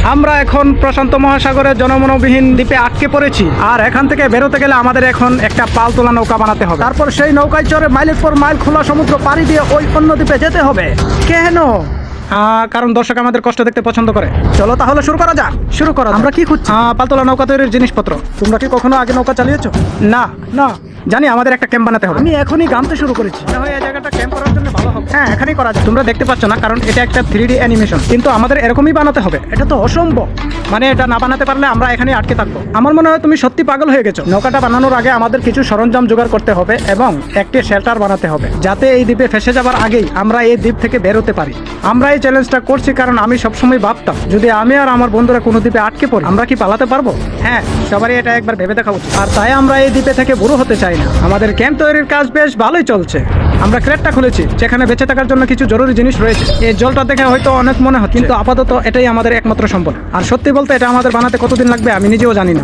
আমরা এখন প্রশান্ত মহাসাগরের জনমনবিহীন দ্বীপে আটকে পড়েছি, আর এখান থেকে বেরোতে গেলে আমাদের এখন একটা পাল তোলা নৌকা বানাতে হবে। তারপর সেই নৌকায় চড়ে মাইলের পর মাইল খোলা সমুদ্র পাড়ি দিয়ে ওই অন্য দ্বীপে যেতে হবে। কেন? কারণ দর্শক আমাদের কষ্ট দেখতে পছন্দ করে। চলো তাহলে শুরু করা যাক। শুরু করা। আমরা কি খুঁজছি? পালতোলা নৌকা তৈরির জিনিসপত্র। তোমরা কি কখনো আগে নৌকা চালিয়েছো? না না। জানি আমাদের একটা ক্যাম্প বানাতে হবে। আমি এখনই গামতে শুরু করেছি। এই জায়গাটা ক্যাম্প করার জন্য ভালো হবে। হ্যাঁ, এখানেই করা যায়। তোমরা দেখতে পাচ্ছ না, কারণ এটা একটা 3D অ্যানিমেশন, কিন্তু আমাদের এরকমই বানাতে হবে। এটা তো অসম্ভব। মানে এটা না বানাতে পারলে আমরা এখানেই আটকে থাকবো। আমার মনে হয় তুমি সত্যি পাগল হয়ে গেছো। নৌকাটা বানানোর আগে আমাদের কিছু সরঞ্জাম জোগাড় করতে হবে এবং একটি শেল্টার বানাতে হবে, যাতে এই দ্বীপে ফেসে যাবার আগেই আমরা এই দ্বীপ থেকে বেরোতে পারি। আমরা এই চ্যালেঞ্জটা করছি কারণ আমি সবসময় ভাবতাম, যদি আমি আর আমার বন্ধুরা কোনো দ্বীপে আটকে পড়ি, আমরা কি পালাতে পারবো? হ্যাঁ, সবারই এটা একবার ভেবে দেখা উচিত। আর তাই আমরা এই দ্বীপে থেকে বুড়ো হতে চাই না। আমাদের ক্যাম্প তৈরির কাজ বেশ ভালোই চলছে। আমরা ক্রেটটা খুলেছি, যেখানে বেঁচে থাকার জন্য কিছু জরুরি জিনিস রয়েছে। এই জলটা দেখে হয়তো অনেক মনে হয়, কিন্তু আপাতত এটাই আমাদের একমাত্র সম্বল। আর সত্যি বলতে এটা আমাদের বানাতে কতদিন লাগবে আমি নিজেও জানি না।